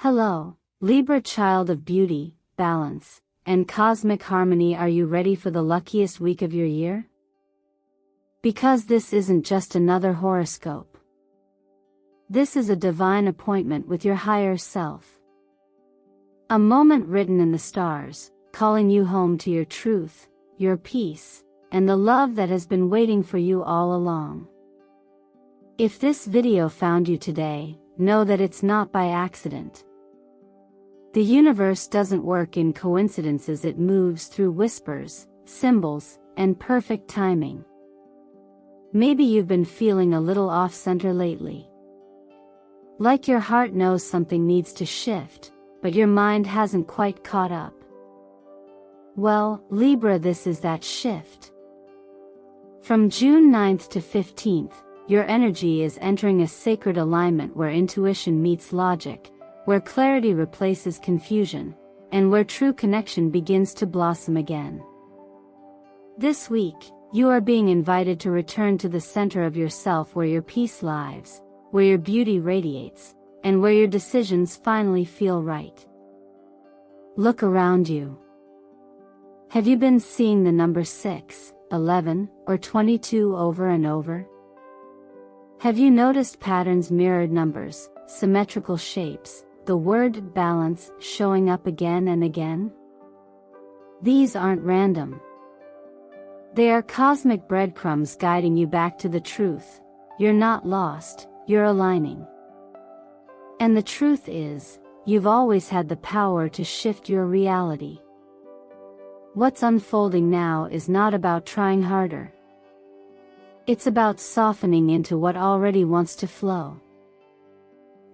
Hello, Libra, child of beauty, balance, and cosmic harmony. Are you ready for the luckiest week of your year? Because this isn't just another horoscope. This is a divine appointment with your higher self. A moment written in the stars, calling you home to your truth, your peace, and the love that has been waiting for you all along. If this video found you today, know that it's not by accident. The universe doesn't work in coincidences. It moves through whispers, symbols, and perfect timing. Maybe you've been feeling a little off-center lately. Like your heart knows something needs to shift, but your mind hasn't quite caught up. Well, Libra, this is that shift. From June 9th to 15th, your energy is entering a sacred alignment where intuition meets logic, where clarity replaces confusion, and where true connection begins to blossom again. This week, you are being invited to return to the center of yourself, where your peace lives, where your beauty radiates, and where your decisions finally feel right. Look around you. Have you been seeing the number 6, 11, or 22 over and over? Have you noticed patterns, mirrored numbers, symmetrical shapes, the word balance showing up again and again? These aren't random. They are cosmic breadcrumbs guiding you back to the truth. You're not lost, you're aligning. And the truth is, you've always had the power to shift your reality. What's unfolding now is not about trying harder. It's about softening into what already wants to flow.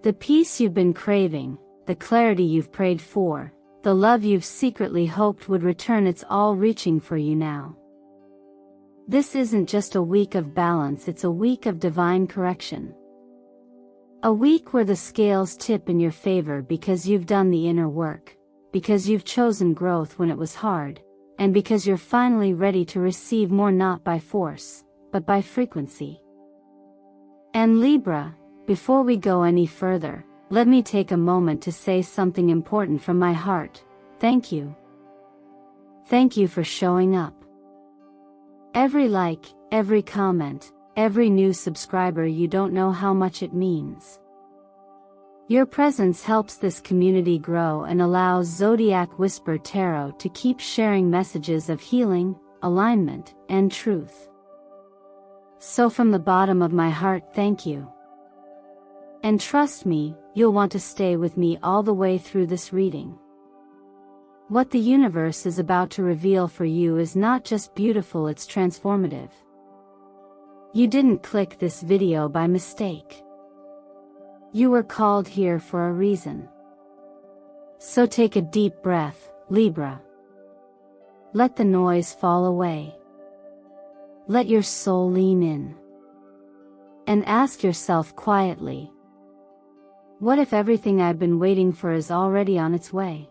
The peace you've been craving, the clarity you've prayed for, the love you've secretly hoped would return, it's all reaching for you now. This isn't just a week of balance, it's a week of divine correction. A week where the scales tip in your favor because you've done the inner work, because you've chosen growth when it was hard, and because you're finally ready to receive more, not by force, but by frequency. And Libra, before we go any further, let me take a moment to say something important from my heart. Thank you. Thank you for showing up. Every like, every comment, every new subscriber, you don't know how much it means. Your presence helps this community grow and allows Zodiac Whisper Tarot to keep sharing messages of healing, alignment, and truth. So from the bottom of my heart, thank you. And trust me, you'll want to stay with me all the way through this reading. What the universe is about to reveal for you is not just beautiful, it's transformative. You didn't click this video by mistake. You were called here for a reason. So take a deep breath, Libra. Let the noise fall away. Let your soul lean in. And ask yourself quietly, what if everything I've been waiting for is already on its way?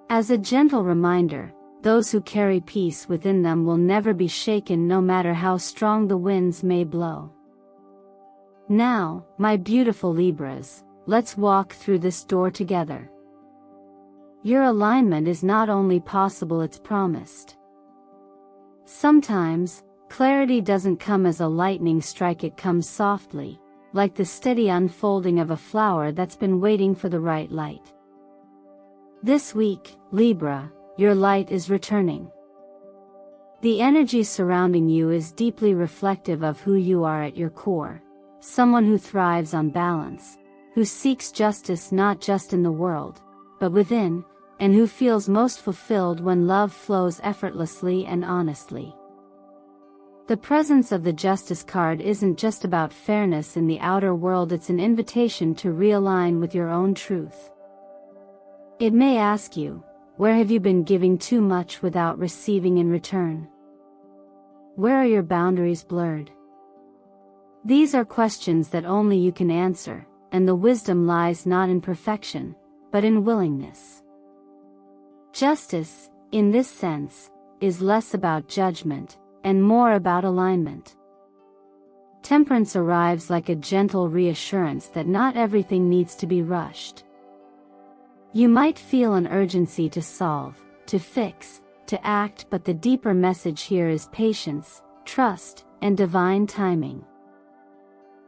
As a gentle reminder, those who carry peace within them will never be shaken, no matter how strong the winds may blow. Now, my beautiful Libras, let's walk through this door together. Your alignment is not only possible, it's promised. Sometimes, clarity doesn't come as a lightning strike, it comes softly, like the steady unfolding of a flower that's been waiting for the right light. This week, Libra, your light is returning. The energy surrounding you is deeply reflective of who you are at your core, someone who thrives on balance, who seeks justice not just in the world, but within, and who feels most fulfilled when love flows effortlessly and honestly. The presence of the Justice card isn't just about fairness in the outer world, it's an invitation to realign with your own truth. It may ask you, where have you been giving too much without receiving in return? Where are your boundaries blurred? These are questions that only you can answer, and the wisdom lies not in perfection, but in willingness. Justice, in this sense, is less about judgment, and more about alignment. Temperance arrives like a gentle reassurance that not everything needs to be rushed. You might feel an urgency to solve, to fix, to act, but the deeper message here is patience, trust, and divine timing.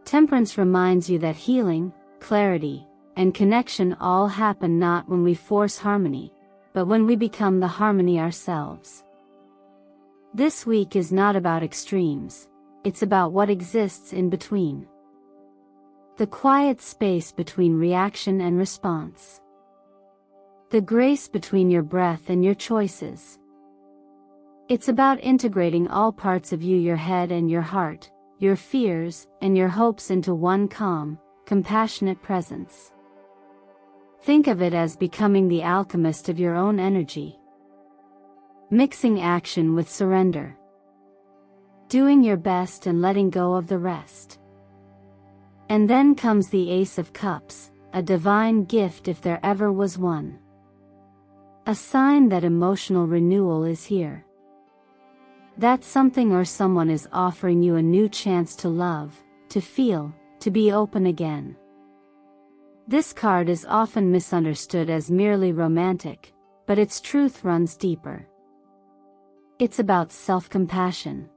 Temperance reminds you that healing, clarity, and connection all happen not when we force harmony, but when we become the harmony ourselves. This week is not about extremes, it's about what exists in between. The quiet space between reaction and response. The grace between your breath and your choices. It's about integrating all parts of you, your head and your heart, your fears and your hopes into one calm, compassionate presence. Think of it as becoming the alchemist of your own energy. Mixing action with surrender. Doing your best and letting go of the rest. And then comes the Ace of Cups, a divine gift if there ever was one. A sign that emotional renewal is here. That something or someone is offering you a new chance to love, to feel, to be open again. This card is often misunderstood as merely romantic, but its truth runs deeper. It's about self-compassion.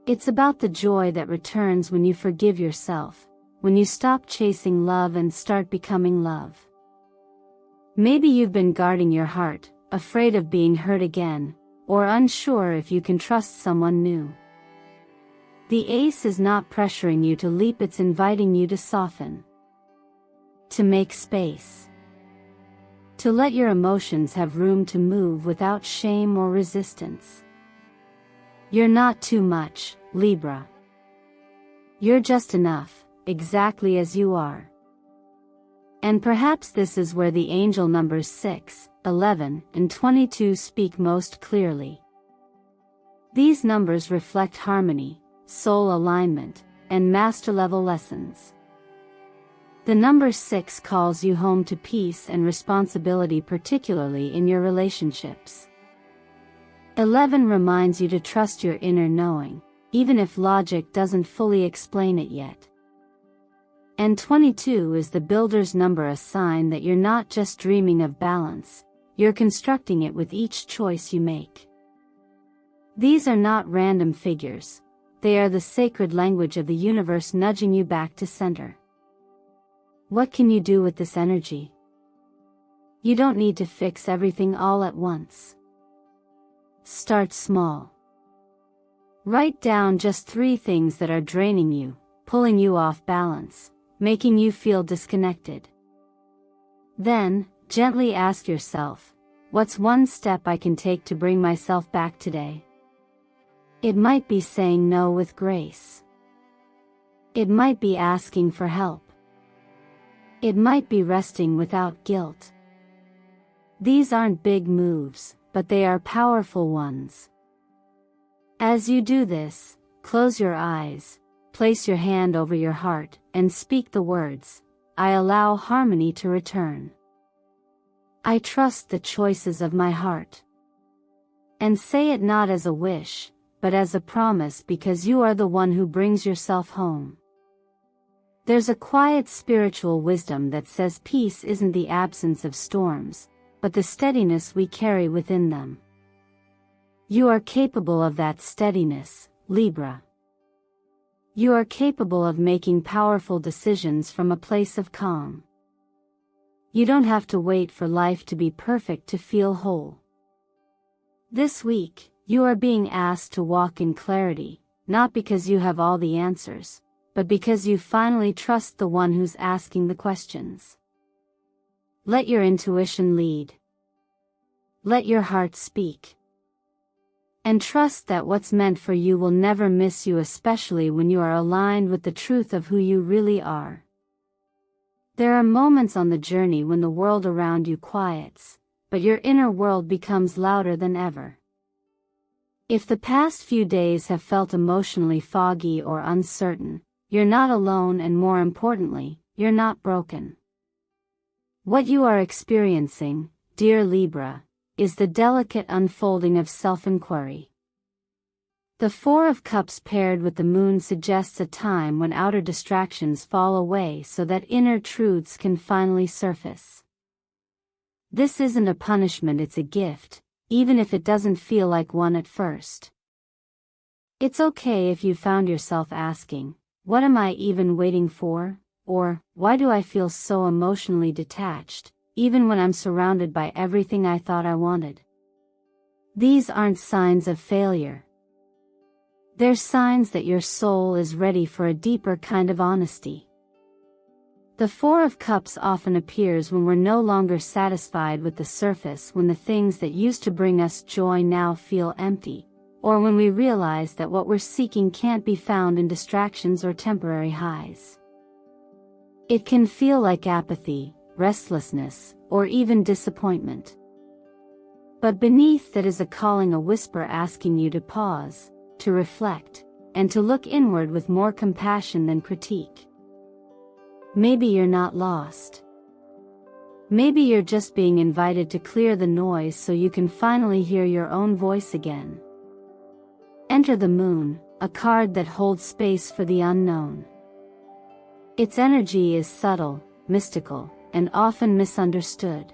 It's about the joy that returns when you forgive yourself, when you stop chasing love and start becoming love. Maybe you've been guarding your heart, afraid of being hurt again, or unsure if you can trust someone new. The Ace is not pressuring you to leap, it's inviting you to soften. To make space. To let your emotions have room to move without shame or resistance. You're not too much, Libra. You're just enough, exactly as you are. And perhaps this is where the angel numbers 6, 11, and 22 speak most clearly. These numbers reflect harmony, soul alignment, and master-level lessons. The number 6 calls you home to peace and responsibility, particularly in your relationships. 11 reminds you to trust your inner knowing, even if logic doesn't fully explain it yet. And 22 is the builder's number, a sign that you're not just dreaming of balance, you're constructing it with each choice you make. These are not random figures, they are the sacred language of the universe nudging you back to center. What can you do with this energy? You don't need to fix everything all at once. Start small. Write down just 3 things that are draining you, pulling you off balance, making you feel disconnected. Then, gently ask yourself, what's one step I can take to bring myself back today? It might be saying no with grace. It might be asking for help. It might be resting without guilt. These aren't big moves, but they are powerful ones. As you do this, close your eyes, place your hand over your heart, and speak the words, I allow harmony to return. I trust the choices of my heart. And say it not as a wish, but as a promise, because you are the one who brings yourself home. There's a quiet spiritual wisdom that says peace isn't the absence of storms, but the steadiness we carry within them. You are capable of that steadiness, Libra. You are capable of making powerful decisions from a place of calm. You don't have to wait for life to be perfect to feel whole. This week, you are being asked to walk in clarity, not because you have all the answers, but because you finally trust the one who's asking the questions. Let your intuition lead. Let your heart speak. And trust that what's meant for you will never miss you, especially when you are aligned with the truth of who you really are. There are moments on the journey when the world around you quiets, but your inner world becomes louder than ever. If the past few days have felt emotionally foggy or uncertain, you're not alone, and more importantly, you're not broken. What you are experiencing, dear Libra, is the delicate unfolding of self-inquiry. The 4 of Cups paired with the Moon suggests a time when outer distractions fall away so that inner truths can finally surface. This isn't a punishment, it's a gift, even if it doesn't feel like one at first. It's okay if you found yourself asking, "What am I even waiting for?" Or, "Why do I feel so emotionally detached, even when I'm surrounded by everything I thought I wanted?" These aren't signs of failure. They're signs that your soul is ready for a deeper kind of honesty. The Four of Cups often appears when we're no longer satisfied with the surface, when the things that used to bring us joy now feel empty, or when we realize that what we're seeking can't be found in distractions or temporary highs. It can feel like apathy, restlessness, or even disappointment. But beneath that is a calling, a whisper asking you to pause, to reflect, and to look inward with more compassion than critique. Maybe you're not lost. Maybe you're just being invited to clear the noise so you can finally hear your own voice again. Enter the Moon, a card that holds space for the unknown. Its energy is subtle, mystical, and often misunderstood.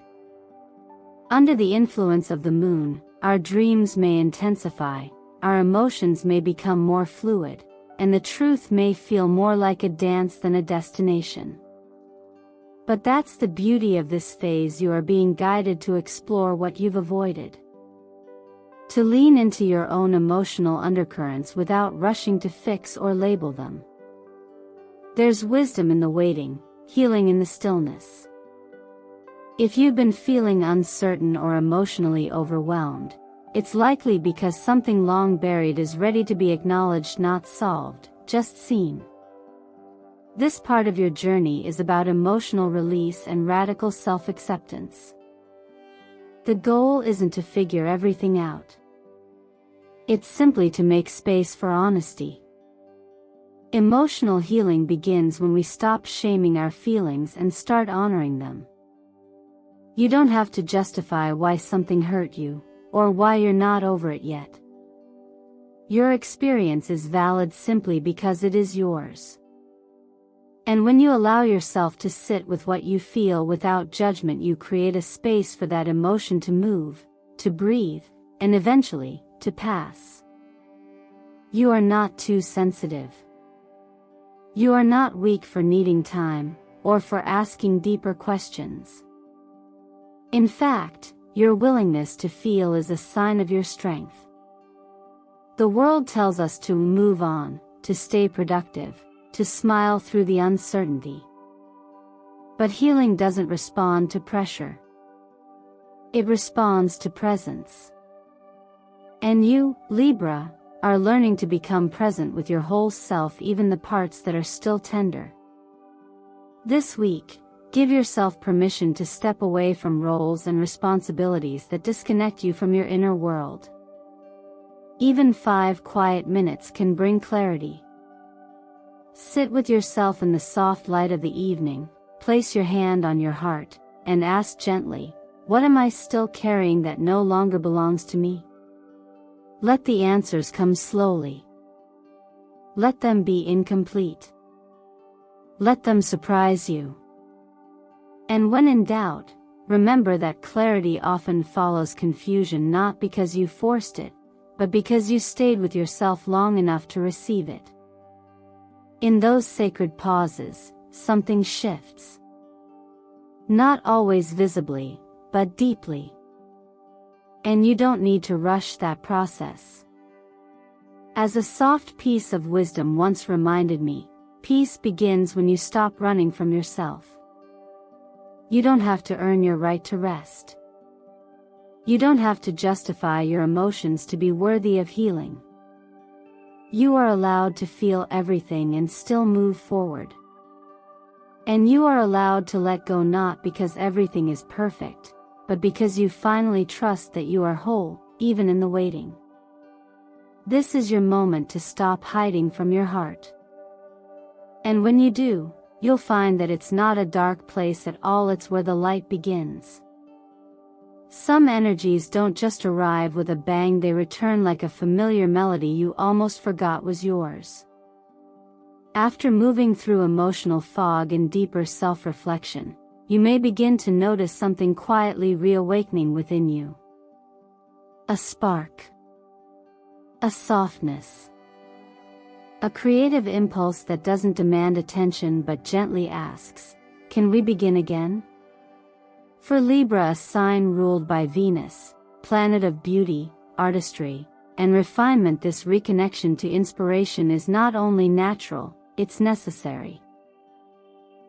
Under the influence of the Moon, our dreams may intensify, our emotions may become more fluid, and the truth may feel more like a dance than a destination. But that's the beauty of this phase. You are being guided to explore what you've avoided. To lean into your own emotional undercurrents without rushing to fix or label them. There's wisdom in the waiting, healing in the stillness. If you've been feeling uncertain or emotionally overwhelmed, it's likely because something long buried is ready to be acknowledged, not solved, just seen. This part of your journey is about emotional release and radical self-acceptance. The goal isn't to figure everything out. It's simply to make space for honesty. Emotional healing begins when we stop shaming our feelings and start honoring them. You don't have to justify why something hurt you, or why you're not over it yet. Your experience is valid simply because it is yours. And when you allow yourself to sit with what you feel without judgment, you create a space for that emotion to move, to breathe, and eventually, to pass. You are not too sensitive. You are not weak for needing time, or for asking deeper questions. In fact, your willingness to feel is a sign of your strength. The world tells us to move on, to stay productive, to smile through the uncertainty. But healing doesn't respond to pressure. It responds to presence. And you, Libra, are learning to become present with your whole self, even the parts that are still tender. This week, give yourself permission to step away from roles and responsibilities that disconnect you from your inner world. Even 5 quiet minutes can bring clarity. Sit with yourself in the soft light of the evening, place your hand on your heart, and ask gently, "What am I still carrying that no longer belongs to me?" Let the answers come slowly. Let them be incomplete. Let them surprise you. And when in doubt, remember that clarity often follows confusion, not because you forced it, but because you stayed with yourself long enough to receive it. In those sacred pauses, something shifts. Not always visibly, but deeply. And you don't need to rush that process. As a soft piece of wisdom once reminded me, peace begins when you stop running from yourself. You don't have to earn your right to rest. You don't have to justify your emotions to be worthy of healing. You are allowed to feel everything and still move forward. And you are allowed to let go, not because everything is perfect, but because you finally trust that you are whole, even in the waiting. This is your moment to stop hiding from your heart. And when you do, you'll find that it's not a dark place at all, it's where the light begins. Some energies don't just arrive with a bang, they return like a familiar melody you almost forgot was yours. After moving through emotional fog and deeper self-reflection, you may begin to notice something quietly reawakening within you. A spark. A softness. A creative impulse that doesn't demand attention but gently asks, "Can we begin again?" For Libra, a sign ruled by Venus, planet of beauty, artistry, and refinement, this reconnection to inspiration is not only natural, it's necessary.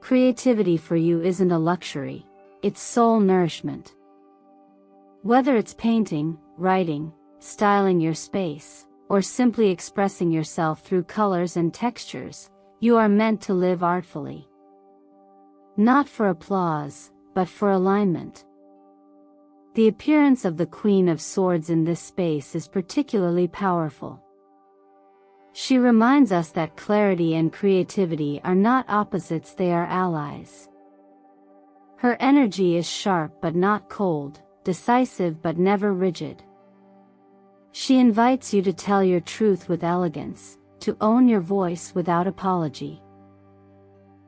Creativity for you isn't a luxury, it's soul nourishment. Whether it's painting, writing, styling your space, or simply expressing yourself through colors and textures, you are meant to live artfully. Not for applause, but for alignment. The appearance of the Queen of Swords in this space is particularly powerful. She reminds us that clarity and creativity are not opposites, they are allies. Her energy is sharp but not cold, decisive but never rigid. She invites you to tell your truth with elegance, to own your voice without apology.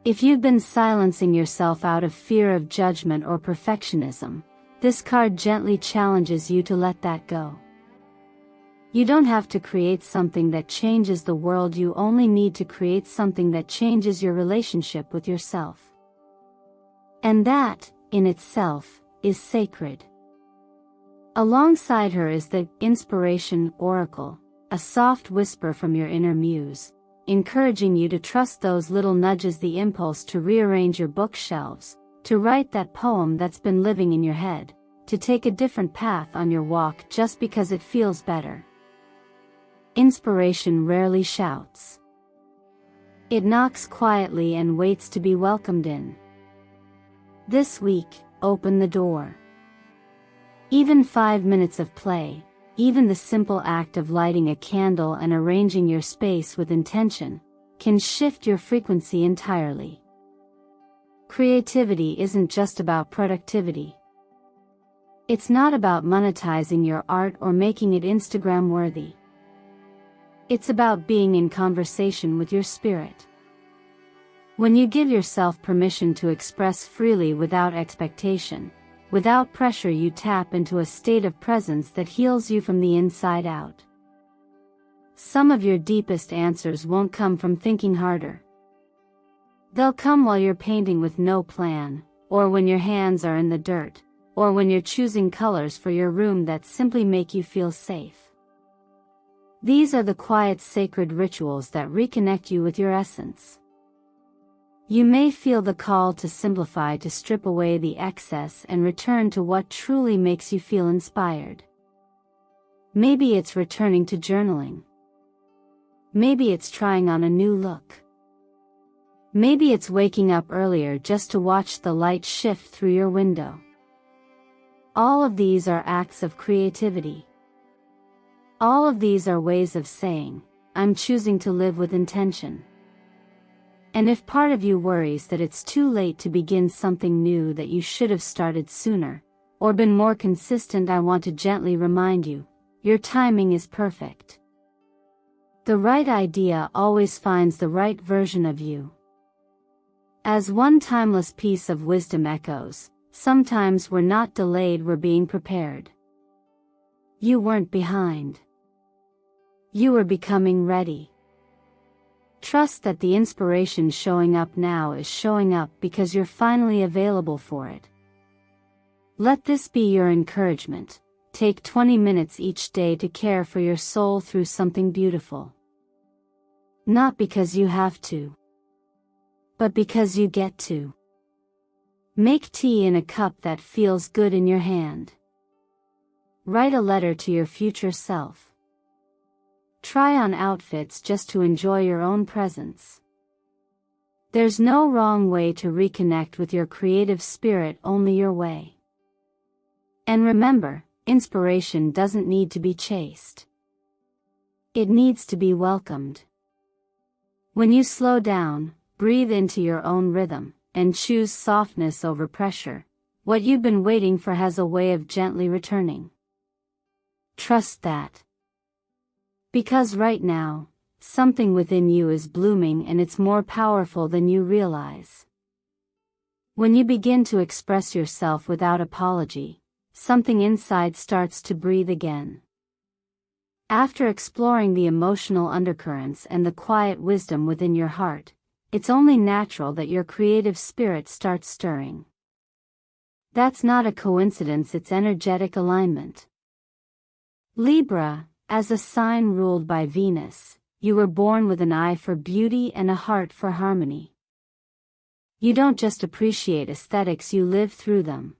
If you've been silencing yourself out of fear of judgment or perfectionism, this card gently challenges you to let that go. You don't have to create something that changes the world, you only need to create something that changes your relationship with yourself. And that, in itself, is sacred. Alongside her is the Inspiration Oracle, a soft whisper from your inner muse, encouraging you to trust those little nudges, the impulse to rearrange your bookshelves, to write that poem that's been living in your head, to take a different path on your walk just because it feels better. Inspiration rarely shouts. It knocks quietly and waits to be welcomed in. This week, open the door. Even 5 minutes of play, even the simple act of lighting a candle and arranging your space with intention, can shift your frequency entirely. Creativity isn't just about productivity. It's not about monetizing your art or making it Instagram-worthy. It's about being in conversation with your spirit. When you give yourself permission to express freely without expectation, without pressure, you tap into a state of presence that heals you from the inside out. Some of your deepest answers won't come from thinking harder. They'll come while you're painting with no plan, or when your hands are in the dirt, or when you're choosing colors for your room that simply make you feel safe. These are the quiet, sacred rituals that reconnect you with your essence. You may feel the call to simplify, to strip away the excess and return to what truly makes you feel inspired. Maybe it's returning to journaling. Maybe it's trying on a new look. Maybe it's waking up earlier just to watch the light shift through your window. All of these are acts of creativity. All of these are ways of saying, "I'm choosing to live with intention." And if part of you worries that it's too late to begin something new, that you should have started sooner, or been more consistent, I want to gently remind you, your timing is perfect. The right idea always finds the right version of you. As one timeless piece of wisdom echoes, sometimes we're not delayed, we're being prepared. You weren't behind. You were becoming ready. Trust that the inspiration showing up now is showing up because you're finally available for it. Let this be your encouragement. Take 20 minutes each day to care for your soul through something beautiful. Not because you have to, but because you get to. Make tea in a cup that feels good in your hand. Write a letter to your future self. Try on outfits just to enjoy your own presence. There's no wrong way to reconnect with your creative spirit, only your way. And remember, inspiration doesn't need to be chased. It needs to be welcomed. When you slow down, breathe into your own rhythm, and choose softness over pressure, what you've been waiting for has a way of gently returning. Trust that. Because right now, something within you is blooming, and it's more powerful than you realize. When you begin to express yourself without apology, something inside starts to breathe again. After exploring the emotional undercurrents and the quiet wisdom within your heart, it's only natural that your creative spirit starts stirring. That's not a coincidence, it's energetic alignment. Libra, as a sign ruled by Venus, you were born with an eye for beauty and a heart for harmony. You don't just appreciate aesthetics, you live through them.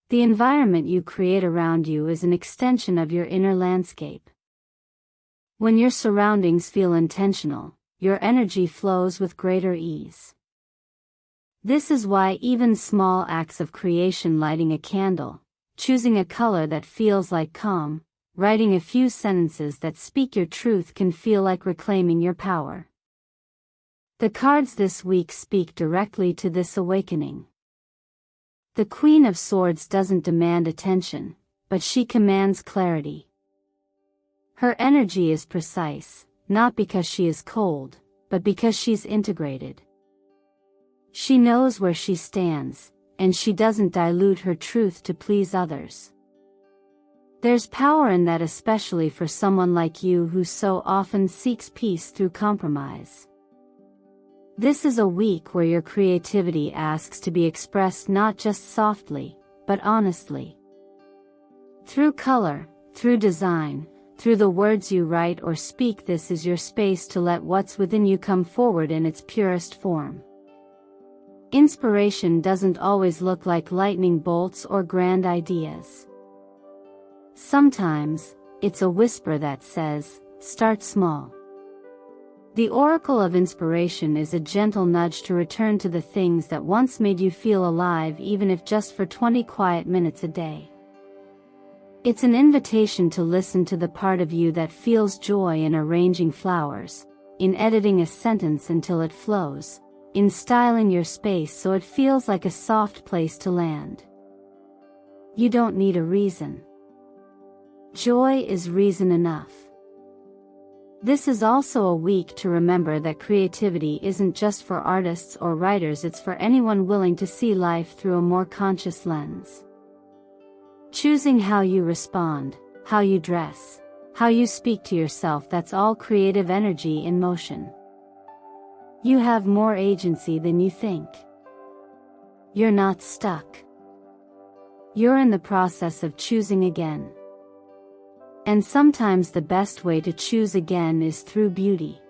The environment you create around you is an extension of your inner landscape. When your surroundings feel intentional, your energy flows with greater ease. This is why even small acts of creation, lighting a candle, choosing a color that feels like calm, writing a few sentences that speak your truth, can feel like reclaiming your power. The cards this week speak directly to this awakening. The Queen of Swords doesn't demand attention, but she commands clarity. Her energy is precise, not because she is cold, but because she's integrated. She knows where she stands, and she doesn't dilute her truth to please others. There's power in that, especially for someone like you who so often seeks peace through compromise. This is a week where your creativity asks to be expressed not just softly, but honestly. Through color, through design, through the words you write or speak, this is your space to let what's within you come forward in its purest form. Inspiration doesn't always look like lightning bolts or grand ideas. Sometimes, it's a whisper that says, start small. The oracle of inspiration is a gentle nudge to return to the things that once made you feel alive, even if just for 20 quiet minutes a day. It's an invitation to listen to the part of you that feels joy in arranging flowers, in editing a sentence until it flows, in styling your space so it feels like a soft place to land. You don't need a reason. Joy is reason enough. This is also a week to remember that creativity isn't just for artists or writers, it's for anyone willing to see life through a more conscious lens. Choosing how you respond, how you dress, how you speak to yourself, that's all creative energy in motion. You have more agency than you think. You're not stuck. You're in the process of choosing again. And sometimes the best way to choose again is through beauty.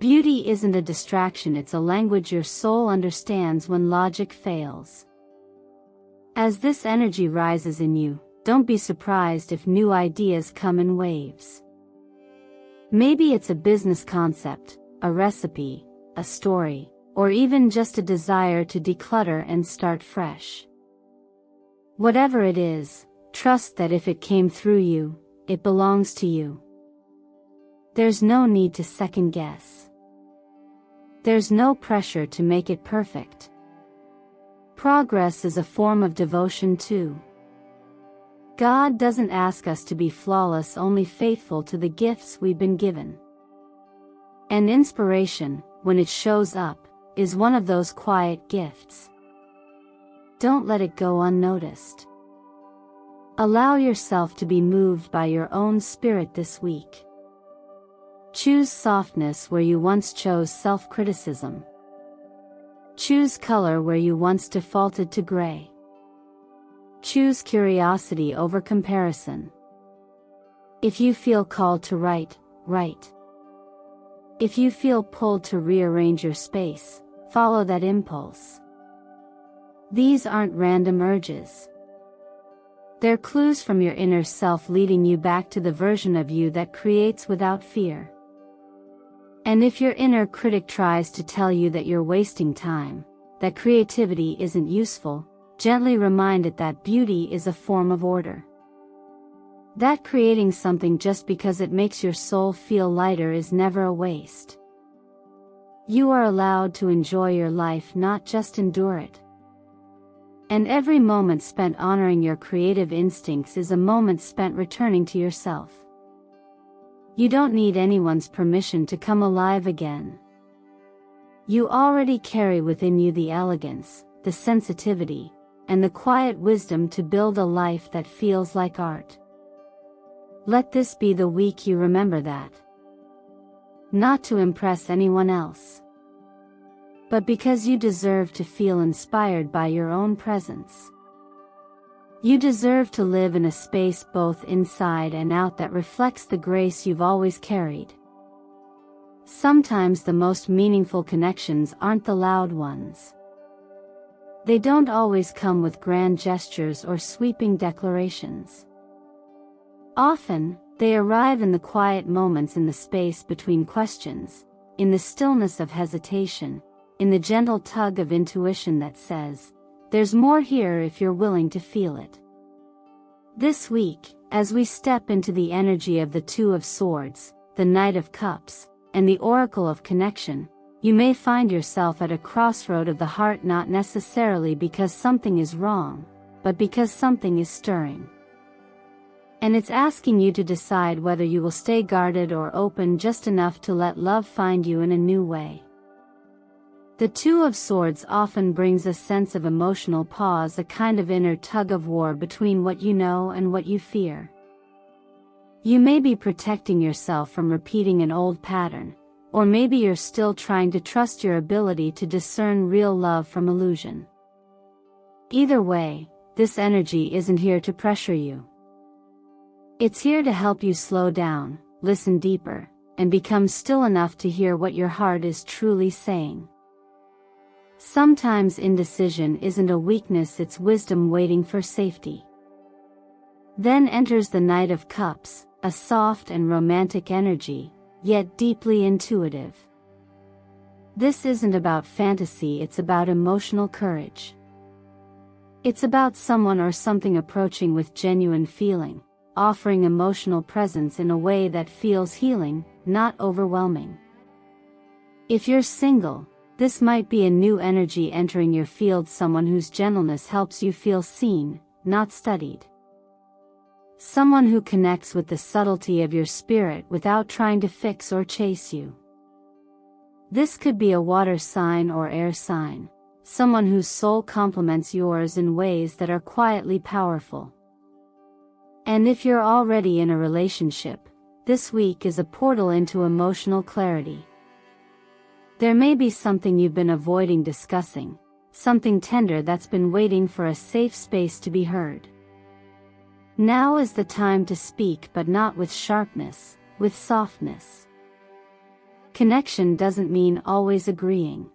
Beauty isn't a distraction, it's a language your soul understands when logic fails. As this energy rises in you, don't be surprised if new ideas come in waves. Maybe it's a business concept, a recipe, a story, or even just a desire to declutter and start fresh. Whatever it is, trust that if it came through you, it belongs to you. There's no need to second guess. There's no pressure to make it perfect. Progress is a form of devotion too. God doesn't ask us to be flawless, only faithful to the gifts we've been given. And inspiration, when it shows up, is one of those quiet gifts. Don't let it go unnoticed. Allow yourself to be moved by your own spirit this week. Choose softness where you once chose self-criticism. Choose color where you once defaulted to gray. Choose curiosity over comparison. If you feel called to write, write. If you feel pulled to rearrange your space, follow that impulse. These aren't random urges. They're clues from your inner self leading you back to the version of you that creates without fear. And if your inner critic tries to tell you that you're wasting time, that creativity isn't useful, gently remind it that beauty is a form of order. That creating something just because it makes your soul feel lighter is never a waste. You are allowed to enjoy your life, not just endure it. And every moment spent honoring your creative instincts is a moment spent returning to yourself. You don't need anyone's permission to come alive again. You already carry within you the elegance, the sensitivity, and the quiet wisdom to build a life that feels like art. Let this be the week you remember that. Not to impress anyone else, but because you deserve to feel inspired by your own presence. You deserve to live in a space both inside and out that reflects the grace you've always carried. Sometimes the most meaningful connections aren't the loud ones. They don't always come with grand gestures or sweeping declarations. Often, they arrive in the quiet moments, in the space between questions, in the stillness of hesitation, in the gentle tug of intuition that says, "There's more here if you're willing to feel it." This week, as we step into the energy of the Two of Swords, the Knight of Cups, and the Oracle of Connection, you may find yourself at a crossroad of the heart, not necessarily because something is wrong, but because something is stirring. And it's asking you to decide whether you will stay guarded or open just enough to let love find you in a new way. The Two of Swords often brings a sense of emotional pause, a kind of inner tug-of-war between what you know and what you fear. You may be protecting yourself from repeating an old pattern, or maybe you're still trying to trust your ability to discern real love from illusion. Either way, this energy isn't here to pressure you. It's here to help you slow down, listen deeper, and become still enough to hear what your heart is truly saying. Sometimes indecision isn't a weakness, it's wisdom waiting for safety. Then enters the Knight of Cups, a soft and romantic energy, yet deeply intuitive. This isn't about fantasy, it's about emotional courage. It's about someone or something approaching with genuine feeling, offering emotional presence in a way that feels healing, not overwhelming. If you're single, this might be a new energy entering your field, someone whose gentleness helps you feel seen, not studied. Someone who connects with the subtlety of your spirit without trying to fix or chase you. This could be a water sign or air sign, someone whose soul complements yours in ways that are quietly powerful. And if you're already in a relationship, this week is a portal into emotional clarity. There may be something you've been avoiding discussing, something tender that's been waiting for a safe space to be heard. Now is the time to speak, but not with sharpness, with softness. Connection doesn't mean always agreeing.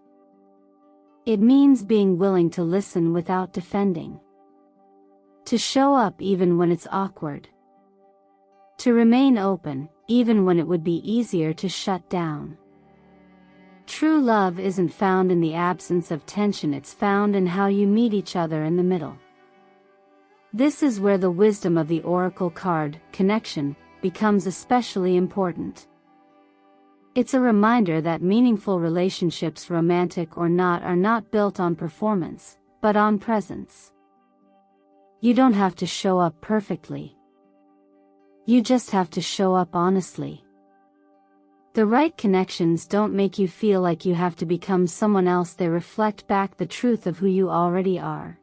It means being willing to listen without defending. To show up even when it's awkward. To remain open, even when it would be easier to shut down. True love isn't found in the absence of tension, it's found in how you meet each other in the middle. This is where the wisdom of the Oracle card, connection, becomes especially important. It's a reminder that meaningful relationships, romantic or not, are not built on performance, but on presence. You don't have to show up perfectly. You just have to show up honestly. The right connections don't make you feel like you have to become someone else, they reflect back the truth of who you already are.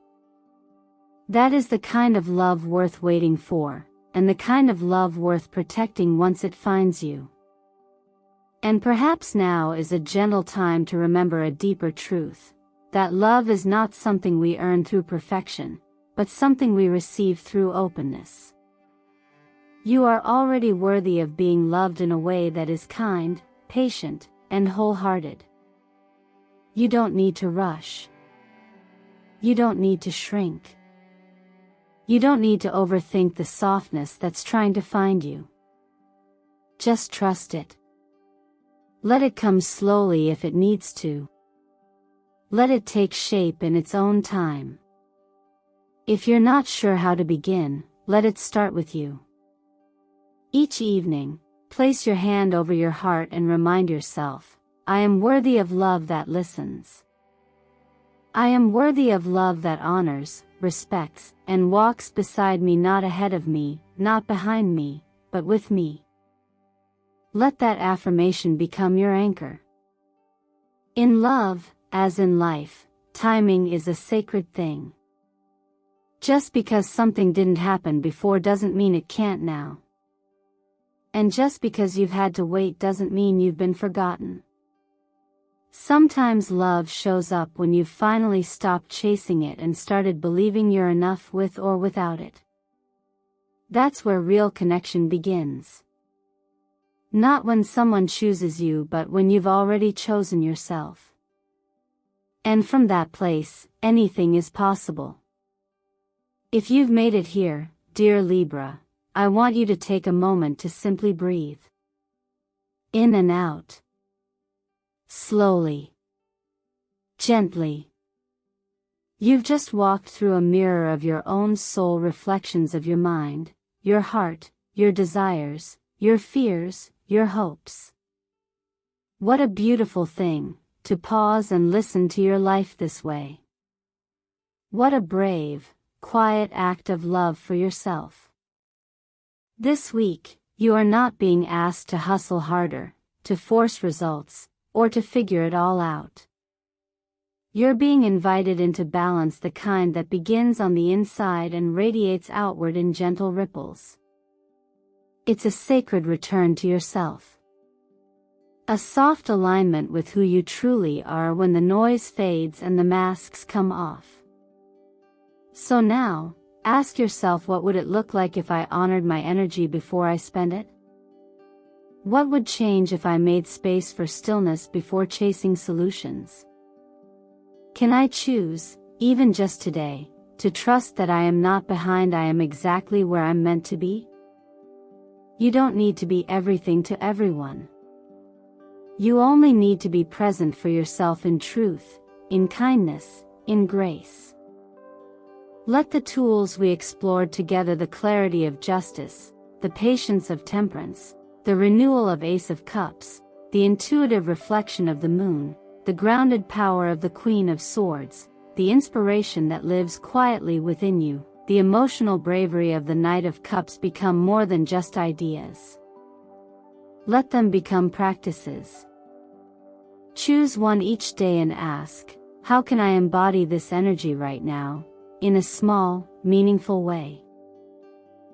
That is the kind of love worth waiting for, and the kind of love worth protecting once it finds you. And perhaps now is a gentle time to remember a deeper truth, that love is not something we earn through perfection, but something we receive through openness. You are already worthy of being loved in a way that is kind, patient, and wholehearted. You don't need to rush. You don't need to shrink. You don't need to overthink the softness that's trying to find you. Just trust it. Let it come slowly if it needs to. Let it take shape in its own time. If you're not sure how to begin, let it start with you. Each evening, place your hand over your heart and remind yourself, I am worthy of love that listens. I am worthy of love that honors, respects, and walks beside me, not ahead of me, not behind me, but with me. Let that affirmation become your anchor. In love, as in life, timing is a sacred thing. Just because something didn't happen before doesn't mean it can't now. And just because you've had to wait doesn't mean you've been forgotten. Sometimes love shows up when you've finally stopped chasing it and started believing you're enough with or without it. That's where real connection begins. Not when someone chooses you, but when you've already chosen yourself. And from that place, anything is possible. If you've made it here, dear Libra, I want you to take a moment to simply breathe. In and out. Slowly. Gently. You've just walked through a mirror of your own soul, reflections of your mind, your heart, your desires, your fears, your hopes. What a beautiful thing, to pause and listen to your life this way. What a brave, quiet act of love for yourself. This week, you are not being asked to hustle harder, to force results, or to figure it all out. You're being invited into balance, the kind that begins on the inside and radiates outward in gentle ripples. It's a sacred return to yourself. A soft alignment with who you truly are when the noise fades and the masks come off. So now, ask yourself, what would it look like if I honored my energy before I spend it? What would change if I made space for stillness before chasing solutions? Can I choose, even just today, to trust that I am not behind, I am exactly where I'm meant to be? You don't need to be everything to everyone. You only need to be present for yourself in truth, in kindness, in grace. Let the tools we explored together, the clarity of justice, the patience of temperance, the renewal of Ace of Cups, the intuitive reflection of the moon, the grounded power of the Queen of Swords, the inspiration that lives quietly within you, the emotional bravery of the Knight of Cups become more than just ideas. Let them become practices. Choose one each day and ask, how can I embody this energy right now, in a small, meaningful way?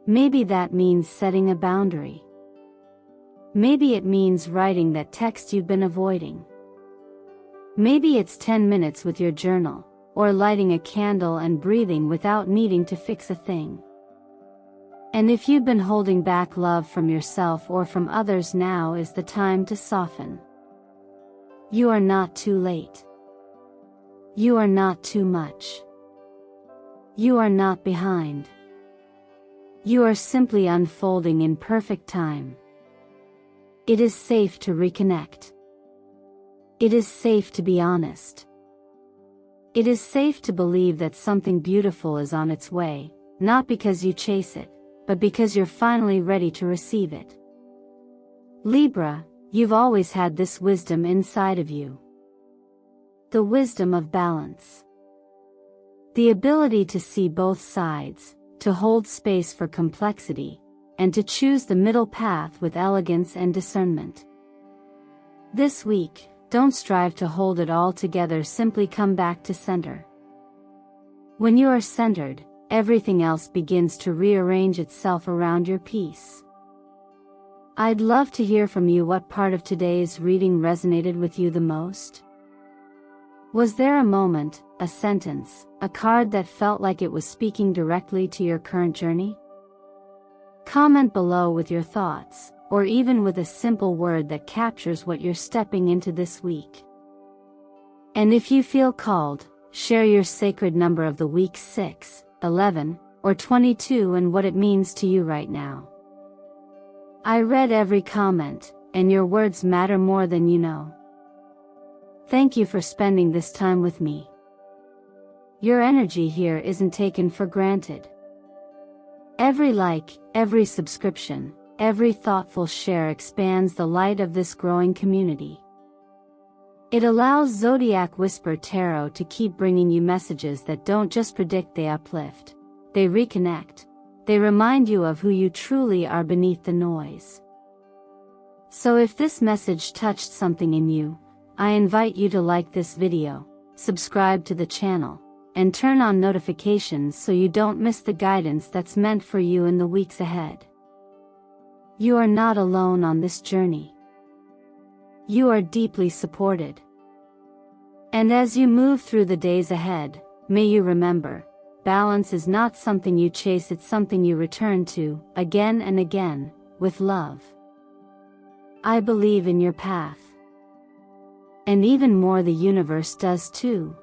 Maybe that means setting a boundary. Maybe it means writing that text you've been avoiding. Maybe it's 10 minutes with your journal, or lighting a candle and breathing without needing to fix a thing. And if you've been holding back love from yourself or from others, now is the time to soften. You are not too late. You are not too much. You are not behind. You are simply unfolding in perfect time. It is safe to reconnect. It is safe to be honest. It is safe to believe that something beautiful is on its way, not because you chase it, but because you're finally ready to receive it. Libra, you've always had this wisdom inside of you. The wisdom of balance. The ability to see both sides, to hold space for complexity, and to choose the middle path with elegance and discernment. This week, don't strive to hold it all together, simply come back to center. When you are centered, everything else begins to rearrange itself around your peace. I'd love to hear from you. What part of today's reading resonated with you the most? Was there a moment, a sentence, a card that felt like it was speaking directly to your current journey? Comment below with your thoughts, or even with a simple word that captures what you're stepping into this week. And if you feel called, share your sacred number of the week, 6, 11, or 22, and what it means to you right now. I read every comment, and your words matter more than you know. Thank you for spending this time with me. Your energy here isn't taken for granted. Every like, every subscription, every thoughtful share expands the light of this growing community. It allows Zodiac Whisper Tarot to keep bringing you messages that don't just predict, they uplift, they reconnect, they remind you of who you truly are beneath the noise. So if this message touched something in you, I invite you to like this video, subscribe to the channel, and turn on notifications so you don't miss the guidance that's meant for you in the weeks ahead. You are not alone on this journey. You are deeply supported. And as you move through the days ahead, may you remember, balance is not something you chase, it's something you return to, again and again, with love. I believe in your path. And even more, the universe does too.